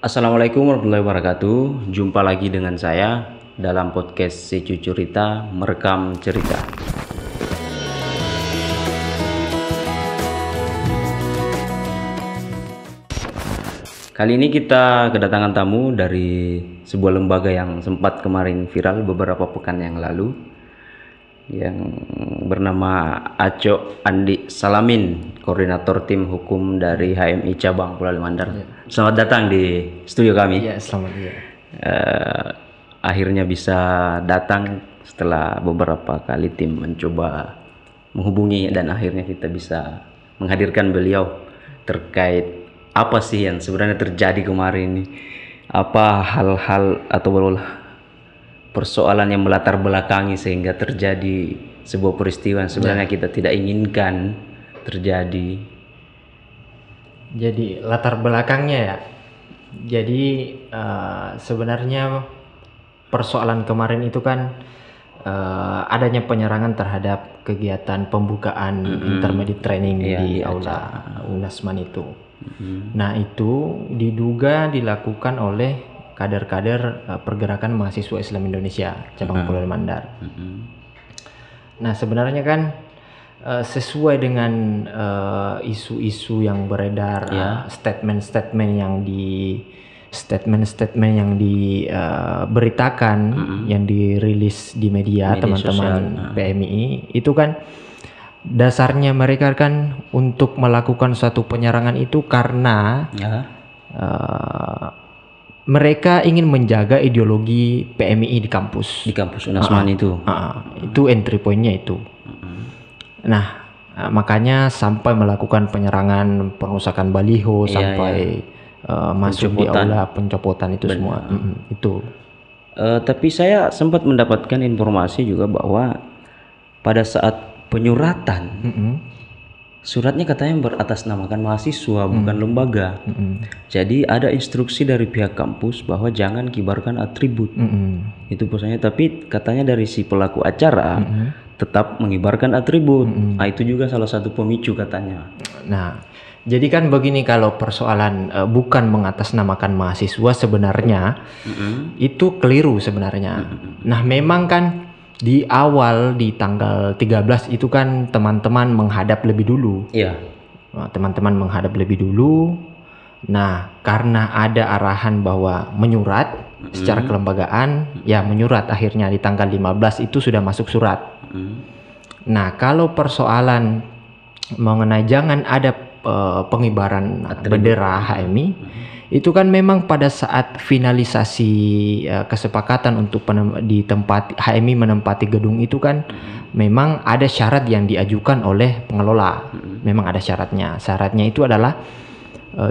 Assalamualaikum warahmatullahi wabarakatuh. Jumpa lagi dengan saya dalam podcast Si Cucurita Merekam Cerita. Kali ini kita kedatangan tamu dari sebuah lembaga yang sempat kemarin viral beberapa pekan yang lalu, yang bernama Aco Andi Salamin, koordinator tim hukum dari HMI Cabang Pulau Mandar. Selamat datang di studio kami. Iya, selamat ya. Akhirnya bisa datang setelah beberapa kali tim mencoba menghubungi, dan akhirnya kita bisa menghadirkan beliau terkait apa sih yang sebenarnya terjadi kemarin ini, apa hal-hal atau persoalan yang melatar belakangi sehingga terjadi sebuah peristiwa yang sebenarnya kita tidak inginkan terjadi. Jadi latar belakangnya ya. Jadi sebenarnya persoalan kemarin itu kan adanya penyerangan terhadap kegiatan pembukaan intermediate training di aula Unasman itu. Nah, itu diduga dilakukan oleh kader-kader pergerakan mahasiswa Islam Indonesia cabang Pulau Mandar. Nah, sebenarnya kan sesuai dengan isu-isu yang beredar, statement-statement yang diberitakan, yang dirilis di media teman-teman PMI itu kan dasarnya mereka kan untuk melakukan suatu penyerangan itu karena mereka ingin menjaga ideologi PMI di kampus Unasman itu entry pointnya itu. Nah, makanya sampai melakukan penyerangan, perusakan baliho, sampai masuk di aula, pencopotan itu semua. Itu. Tapi saya sempat mendapatkan informasi juga bahwa pada saat penyuratan, suratnya katanya beratasnamakan mahasiswa, bukan lembaga. Jadi ada instruksi dari pihak kampus bahwa jangan kibarkan atribut. Itu pesannya. Tapi katanya dari si pelaku acara tetap mengibarkan atribut. Nah, itu juga salah satu pemicu katanya. Nah, jadi kan begini, kalau persoalan bukan mengatasnamakan mahasiswa sebenarnya itu keliru sebenarnya. Nah, memang kan di awal di tanggal 13 itu kan teman-teman menghadap lebih dulu. Iya. Nah, teman-teman menghadap lebih dulu. Nah, karena ada arahan bahwa menyurat secara kelembagaan, ya menyurat, akhirnya di tanggal 15 itu sudah masuk surat. Nah, kalau persoalan mengenai jangan ada pengibaran bendera HMI, itu kan memang pada saat finalisasi kesepakatan untuk di tempat HMI menempati gedung itu kan memang ada syarat yang diajukan oleh pengelola. Memang ada syaratnya. Syaratnya itu adalah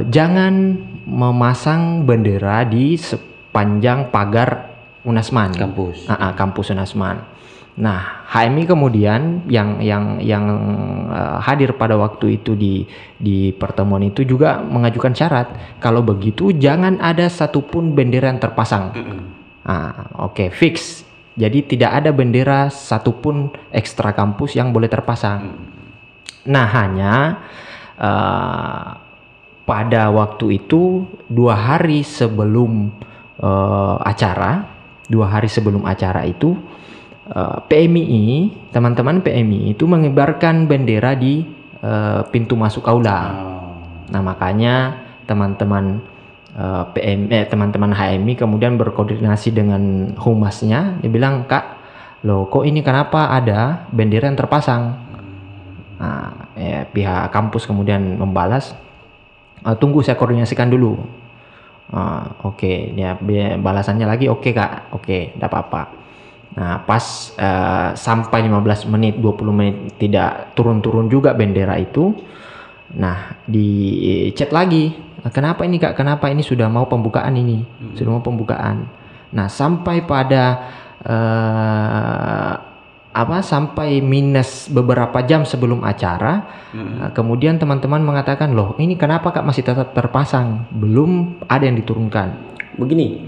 jangan memasang bendera di sepanjang pagar Unasman, kampus Unasman. Nah, HMI kemudian yang hadir pada waktu itu di pertemuan itu juga mengajukan syarat, kalau begitu jangan ada satupun bendera yang terpasang. Fix. Jadi tidak ada bendera satupun ekstra kampus yang boleh terpasang. Nah, hanya pada waktu itu 2 hari sebelum acara itu PMI, teman-teman PMI itu mengibarkan bendera di pintu masuk aula. Nah, makanya teman-teman teman-teman HMI kemudian berkoordinasi dengan humasnya. Dia bilang, "Kak, loh kok ini kenapa ada bendera yang terpasang?" Nah, pihak kampus kemudian membalas, "Tunggu, saya koordinasikan dulu." Ya, balasannya lagi, "Oke, Kak, oke, tidak apa-apa." Nah, pas sampai 15 menit, 20 menit tidak turun-turun juga bendera itu. Nah, di chat lagi, "Kenapa ini, Kak? Kenapa ini sudah mau pembukaan ini? Sudah mau pembukaan." Nah, sampai pada sampai minus beberapa jam sebelum acara, kemudian teman-teman mengatakan, "Loh, ini kenapa, Kak, masih tetap terpasang? Belum ada yang diturunkan." Begini,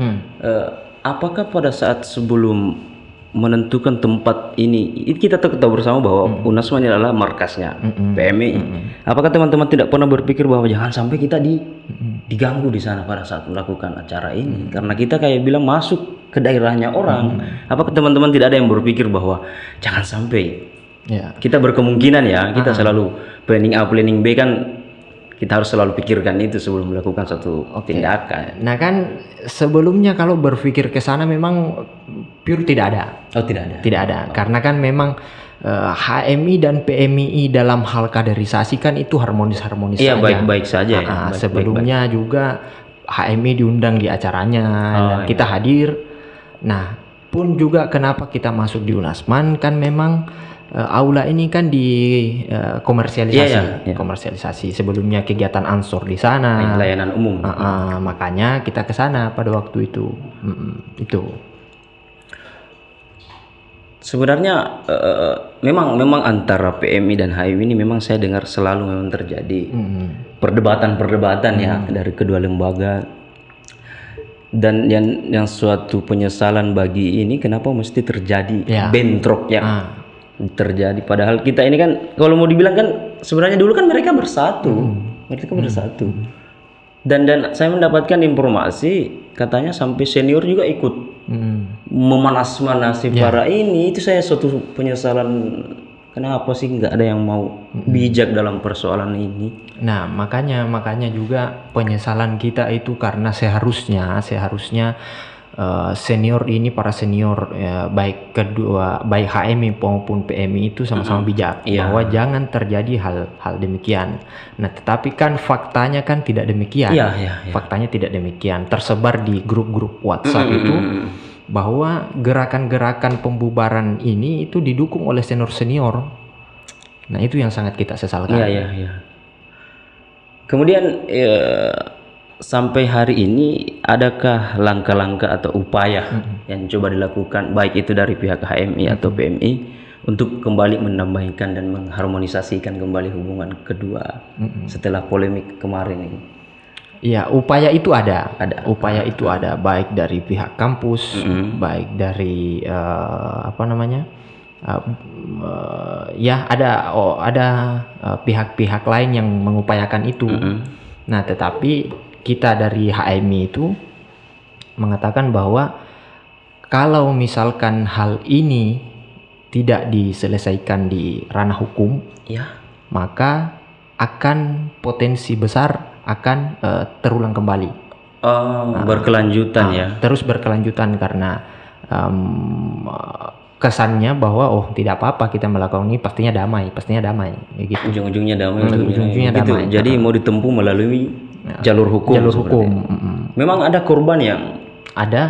apakah pada saat sebelum menentukan tempat ini, kita tahu bersama bahwa UNASMA ini adalah markasnya PMI. Apakah teman-teman tidak pernah berpikir bahwa jangan sampai kita diganggu di sana pada saat melakukan acara ini? Karena kita kayak bilang masuk ke daerahnya orang. Apakah teman-teman tidak ada yang berpikir bahwa jangan sampai kita berkemungkinan kita selalu planning A, planning B kan, kita harus selalu pikirkan itu sebelum melakukan satu tindakan. Nah kan sebelumnya kalau berpikir ke sana memang pure tidak ada. Oh, tidak ada. Tidak ada. Karena kan memang HMI dan PMI dalam hal kaderisasi kan itu harmonis-harmonis saja. Iya, baik-baik saja sebelumnya juga HMI diundang di acaranya dan kita hadir. Nah, pun juga kenapa kita masuk di UNASMAN kan memang aula ini kan di komersialisasi. Komersialisasi. Sebelumnya kegiatan Ansor di sana. Layanan umum. Makanya kita ke sana pada waktu itu. Itu. Sebenarnya memang antara PMI dan HMI ini memang saya dengar selalu memang terjadi perdebatan dari kedua lembaga. Dan yang suatu penyesalan bagi ini kenapa mesti terjadi bentrok terjadi, padahal kita ini kan kalau mau dibilang kan sebenarnya dulu kan mereka bersatu. Dan saya mendapatkan informasi katanya sampai senior juga ikut memanas-manasi para ini. Itu saya suatu penyesalan, kenapa sih nggak ada yang mau bijak dalam persoalan ini. Nah makanya juga penyesalan kita itu karena seharusnya senior ini, para senior baik HMI maupun PMI itu sama-sama bijak bahwa jangan terjadi hal demikian. Nah tetapi kan faktanya kan tidak demikian. Faktanya tidak demikian. Tersebar di grup-grup WhatsApp itu bahwa gerakan-gerakan pembubaran ini itu didukung oleh senior-senior. Nah itu yang sangat kita sesalkan. Kemudian sampai hari ini adakah langkah-langkah atau upaya yang coba dilakukan baik itu dari pihak HMI atau PMI untuk kembali menambahkan dan mengharmonisasikan kembali hubungan kedua setelah polemik kemarin ini? Ya, upaya itu ada. Upaya itu ada baik dari pihak kampus, baik dari ada pihak-pihak lain yang mengupayakan itu. Nah, tetapi kita dari HMI itu mengatakan bahwa kalau misalkan hal ini tidak diselesaikan di ranah hukum, maka akan potensi besar akan terulang kembali. Berkelanjutan terus berkelanjutan karena kesannya bahwa tidak apa-apa kita melakukan ini, pastinya damai gitu. Ujung-ujungnya damai. Jadi mau ditempuh melalui jalur hukum. Memang ada korban yang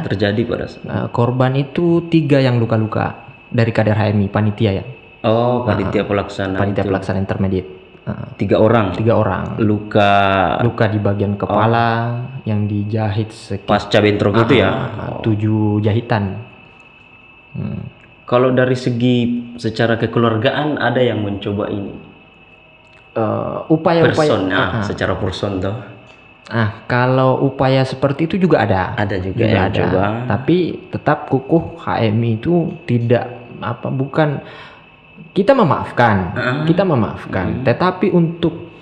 terjadi pada saat korban itu 3 yang luka-luka dari kader HMI panitia panitia pelaksana intermediate. 3 orang luka di bagian kepala yang dijahit pasca bentrok itu 7 jahitan. Kalau dari segi secara kekeluargaan ada yang mencoba ini upaya-upaya secara person toh. Kalau upaya seperti itu juga ada juga yang coba. Tapi tetap kukuh HMI itu bukan kita memaafkan, tetapi untuk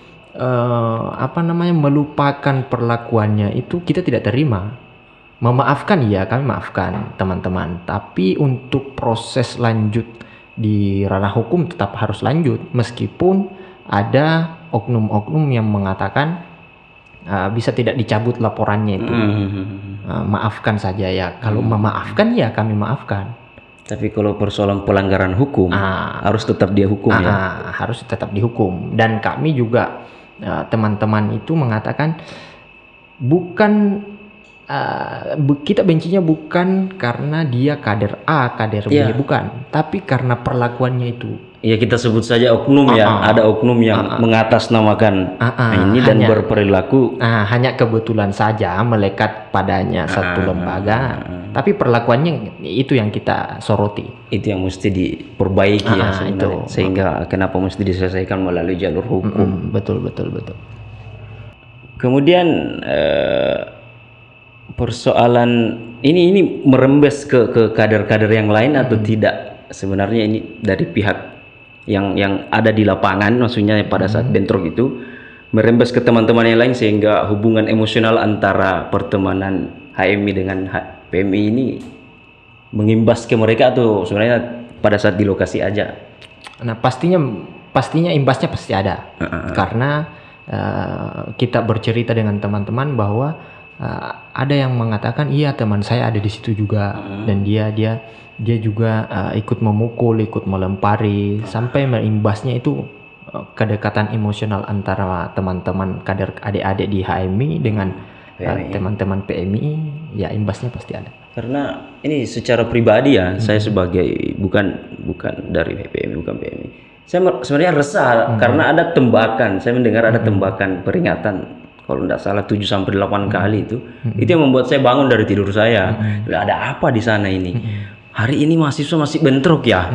melupakan perlakuannya itu kita tidak terima. Memaafkan kami maafkan teman-teman, tapi untuk proses lanjut di ranah hukum tetap harus lanjut meskipun ada oknum-oknum yang mengatakan bisa tidak dicabut laporannya itu. Maafkan saja kalau memaafkan kami maafkan. Tapi kalau persoalan pelanggaran hukum harus tetap dihukum harus tetap dihukum. Dan kami juga teman-teman itu mengatakan kita bencinya bukan karena dia kader A, kader B, bukan, tapi karena perlakuannya itu. Ya kita sebut saja oknum ada oknum yang mengatasnamakan ini dan berperilaku hanya kebetulan saja melekat padanya satu lembaga, tapi perlakuannya itu yang kita soroti. Itu yang mesti diperbaiki sebenarnya. Sehingga kenapa mesti diselesaikan melalui jalur hukum. Betul. Kemudian persoalan ini merembes ke kader-kader yang lain atau tidak? Sebenarnya ini dari pihak yang ada di lapangan, maksudnya pada saat bentrok itu merembes ke teman-teman yang lain sehingga hubungan emosional antara pertemanan HMI dengan PMI ini mengimbas ke mereka, atau sebenarnya pada saat di lokasi aja? Nah, pastinya imbasnya pasti ada. Karena kita bercerita dengan teman-teman bahwa ada yang mengatakan iya teman saya ada di situ juga, dan dia juga ikut memukul, ikut melempari, sampai imbasnya itu kedekatan emosional antara teman-teman kader adik-adik di HMI dengan teman-teman PMI, ya imbasnya pasti ada. Karena ini secara pribadi ya, saya sebagai bukan dari PMI, bukan PMI, saya sebenarnya resah karena ada tembakan. Saya mendengar ada tembakan peringatan, kalau tidak salah 7-8 kali itu yang membuat saya bangun dari tidur saya. Ada apa di sana ini? Hari ini mahasiswa masih bentrok ya.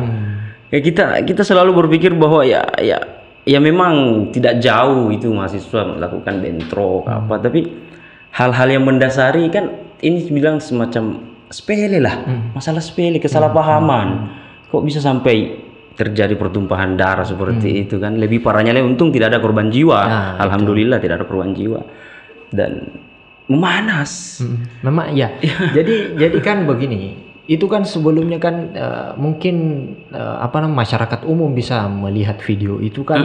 Ya kita selalu berpikir bahwa ya memang tidak jauh itu mahasiswa melakukan bentrok apa, tapi hal-hal yang mendasari kan ini bilang semacam sepele lah, masalah sepele, kesalahpahaman. Kok bisa sampai terjadi pertumpahan darah seperti itu kan? Lebih parahnya lagi, untung tidak ada korban jiwa. Alhamdulillah tidak ada korban jiwa. Dan memanas. Memang ya. jadi kan begini. Itu kan sebelumnya kan mungkin masyarakat umum bisa melihat video itu kan.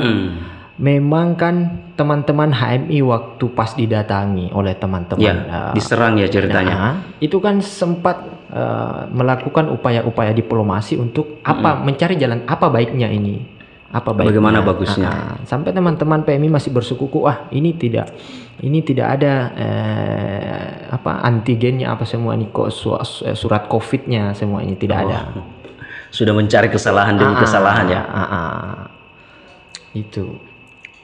Memang kan teman-teman HMI waktu pas didatangi oleh teman-teman diserang ya ceritanya. Itu kan sempat melakukan upaya-upaya diplomasi untuk mencari jalan apa baiknya ini, bagaimana bagusnya. Sampai teman-teman PMI masih bersikukuh, ini tidak ada antigennya apa semua ini, kok surat COVID-nya semua ini tidak ada. Sudah mencari kesalahan demi kesalahan ya. Itu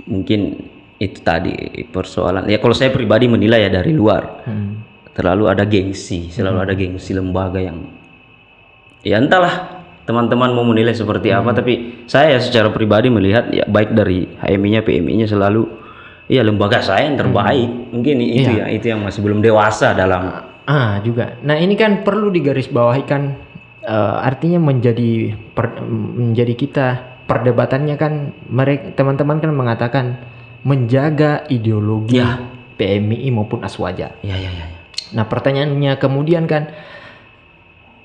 mungkin itu tadi persoalan ya, kalau saya pribadi menilai ya dari luar selalu ada gengsi lembaga yang ya entahlah teman-teman mau menilai seperti apa, tapi saya secara pribadi melihat ya baik dari HMI-nya PMI-nya selalu ya lembaga saya yang terbaik. Mungkin itu yang masih belum dewasa dalam juga. Nah, ini kan perlu digarisbawahi kan, artinya menjadi kita perdebatannya kan, mereka teman-teman kan mengatakan menjaga ideologi PMI maupun Aswaja. Nah, pertanyaannya kemudian kan,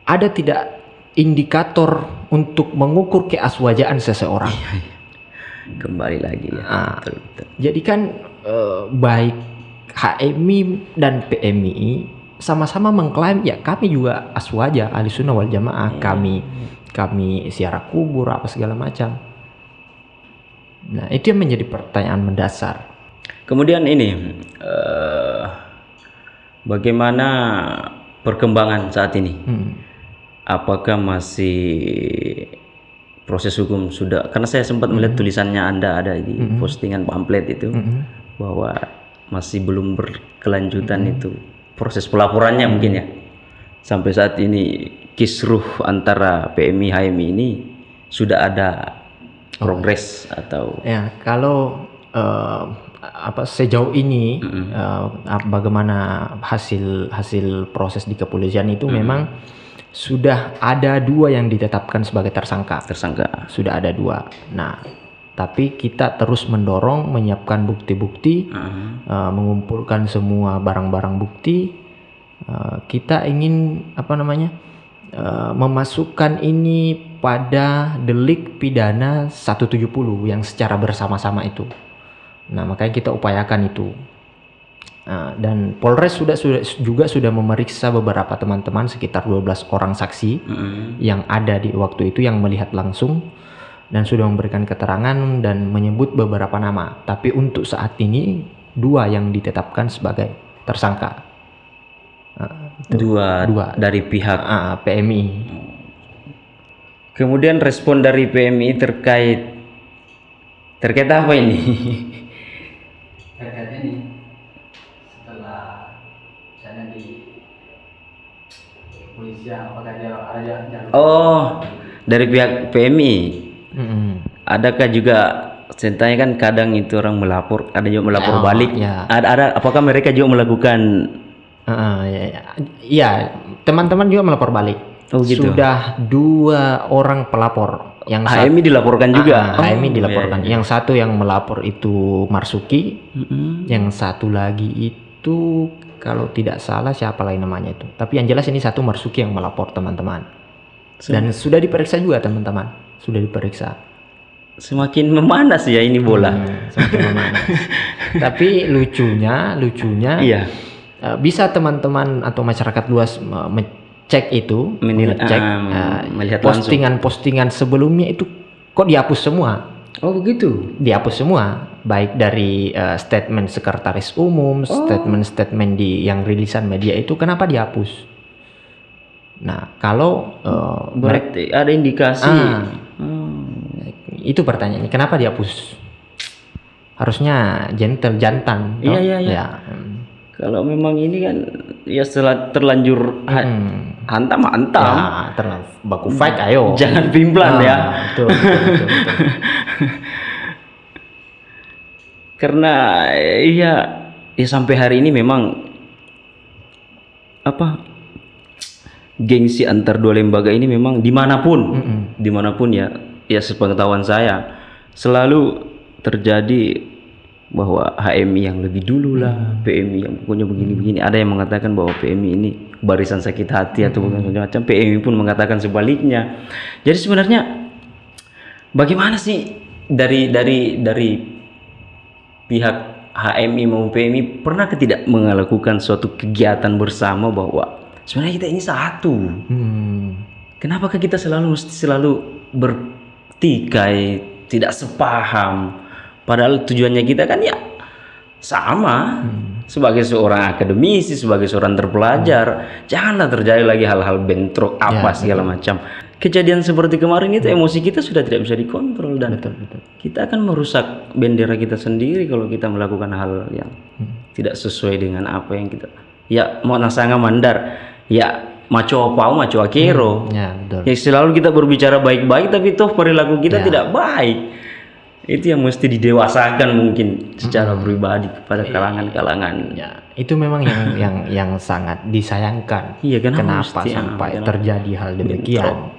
ada tidak indikator untuk mengukur keaswajaan seseorang? Kembali lagi ya. Betul. Jadi kan baik HMI dan PMI sama-sama mengklaim ya kami juga Aswaja, Ahlussunnah wal Jamaah, kami ziarah kubur apa segala macam. Nah, itu yang menjadi pertanyaan mendasar. Kemudian ini bagaimana perkembangan saat ini? Apakah masih proses hukum sudah? Karena saya sempat melihat tulisannya Anda ada di postingan pamflet itu bahwa masih belum berkelanjutan itu proses pelaporannya mungkin ya. Sampai saat ini kisruh antara PMI HMI ini sudah ada progres atau? Ya, kalau sejauh ini bagaimana hasil proses di kepolisian itu memang sudah ada 2 yang ditetapkan sebagai tersangka. Sudah ada 2. Nah, tapi kita terus mendorong menyiapkan bukti-bukti, mengumpulkan semua barang-barang bukti. Kita ingin memasukkan ini pada delik pidana 170 yang secara bersama-sama itu. Nah, makanya kita upayakan itu. Dan Polres sudah memeriksa beberapa teman-teman, sekitar 12 orang saksi yang ada di waktu itu yang melihat langsung, dan sudah memberikan keterangan dan menyebut beberapa nama. Tapi untuk saat ini 2 yang ditetapkan sebagai tersangka. 2 dari pihak PMI. Kemudian respon dari PMI terkait apa ini? Terkait ini setelah saya di kepolisian, apakah ada dari pihak PMI. Adakah juga ceritanya kan kadang itu orang melapor, ada juga melapor balik. Ada apakah mereka juga melakukan Iya, teman-teman juga melapor balik. Oh gitu. Sudah 2 orang pelapor. Yang HMI dilaporkan juga. HMI dilaporkan. Yang satu yang melapor itu Marsuki, yang satu lagi itu kalau tidak salah siapa lagi namanya itu. Tapi yang jelas ini satu Marsuki yang melapor teman-teman. Dan sudah diperiksa juga teman-teman. Sudah diperiksa. Semakin memanas ya ini bola. Semakin memanas. Tapi lucunya Iya. Bisa teman-teman atau masyarakat luas cek itu, melihat postingan-postingan sebelumnya itu kok dihapus semua. Oh begitu. Dihapus semua, baik dari statement sekretaris umum, statement yang rilisan media itu kenapa dihapus? Nah, kalau berarti ada indikasi. Itu pertanyaannya, kenapa dihapus? Harusnya jantan. Iya. Kalau memang ini kan ya setelah terlanjur hantam. Ya, baku fight ayo. Jangan pimplan ya. Betul. Karena ya sampai hari ini memang gengsi antar dua lembaga ini memang dimanapun ya sepengetahuan saya selalu terjadi bahwa HMI yang lebih dulu lah, PMI yang pokoknya begini-begini. Ada yang mengatakan bahwa PMI ini barisan sakit hati atau macam-macam. PMI pun mengatakan sebaliknya. Jadi sebenarnya bagaimana sih dari pihak HMI maupun PMI pernah tidak melakukan suatu kegiatan bersama bahwa sebenarnya kita ini satu. Kenapakah kita selalu bertikai, tidak sepaham? Padahal tujuannya kita kan ya sama. Sebagai seorang akademisi, sebagai seorang terpelajar, janganlah terjadi lagi hal-hal bentrok segala macam. Kejadian seperti kemarin itu emosi kita sudah tidak bisa dikontrol dan kita akan merusak bendera kita sendiri kalau kita melakukan hal yang tidak sesuai dengan apa yang kita. Ya mau nasanga mandar, ya maco akero. Ya selalu kita berbicara baik-baik tapi toh perilaku kita tidak baik. Itu yang mesti didewasakan mungkin secara pribadi kepada kalangan-kalangan. Ya, itu memang yang sangat disayangkan. Iya, kenapa sampai terjadi hal demikian.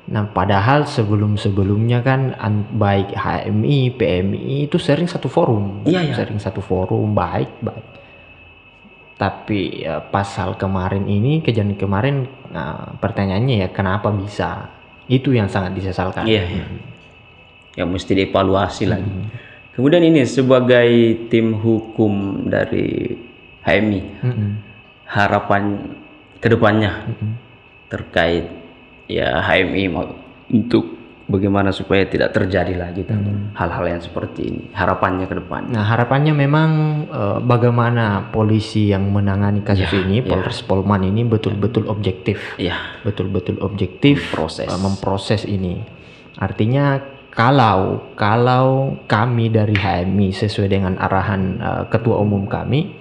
Nah, padahal sebelumnya kan baik HMI, PMI itu sering satu forum. Sering satu forum baik. Tapi pasal kemarin ini, kejadian kemarin, pertanyaannya ya kenapa bisa? Itu yang sangat disesalkan. Yang mesti dievaluasi lagi. Kemudian ini sebagai tim hukum dari HMI, harapan kedepannya terkait ya HMI untuk bagaimana supaya tidak terjadi lagi hal-hal yang seperti ini. Harapannya ke depan. Nah, harapannya memang bagaimana polisi yang menangani kasus ini, Polres Polman ini betul-betul objektif. Betul-betul objektif memproses ini. Artinya kalau kami dari HMI sesuai dengan arahan ketua umum kami,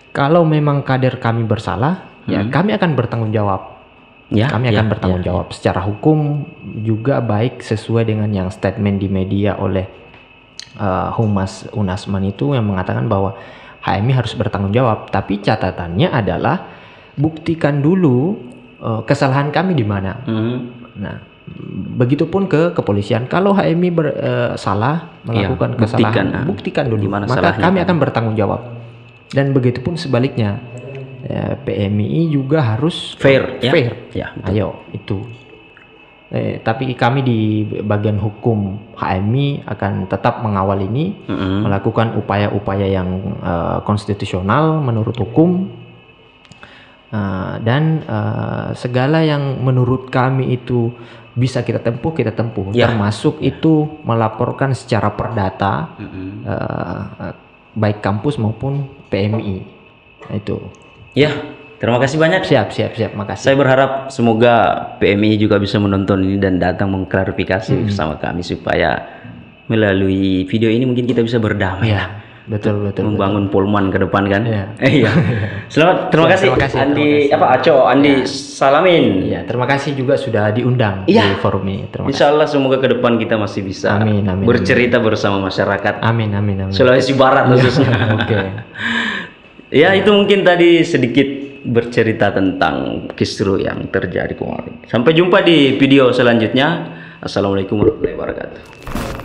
kalau memang kader kami bersalah, ya kami akan bertanggung jawab. Kami akan bertanggung jawab secara hukum juga, baik sesuai dengan yang statement di media oleh Humas Unasman itu yang mengatakan bahwa HMI harus bertanggung jawab. Tapi catatannya adalah buktikan dulu kesalahan kami di mana. Nah, begitupun ke kepolisian. Kalau HMI salah melakukan kesalahan, buktikan dulu, maka kami akan bertanggung jawab. Dan begitupun sebaliknya, PMI juga harus fair. Ayo itu. Tapi kami di bagian hukum HMI akan tetap mengawal ini, melakukan upaya-upaya yang konstitusional menurut hukum, dan segala yang menurut kami itu bisa kita tempuh, termasuk itu melaporkan secara perdata, baik kampus maupun PMI. Itu. Ya, terima kasih banyak. Siap, makasih. Saya berharap semoga PMI juga bisa menonton ini dan datang mengklarifikasi bersama kami supaya melalui video ini mungkin kita bisa berdamai. Betul. Membangun Polman ke depan kan. Selamat, terima kasih Andi Andi Salamin. Terima kasih juga sudah diundang di forum ini. Insya Allah semoga ke depan kita masih bisa bercerita bersama masyarakat. Amin. Sulawesi Barat khususnya. Ya, itu mungkin tadi sedikit bercerita tentang kisruh yang terjadi kemarin. Sampai jumpa di video selanjutnya. Assalamualaikum warahmatullahi wabarakatuh.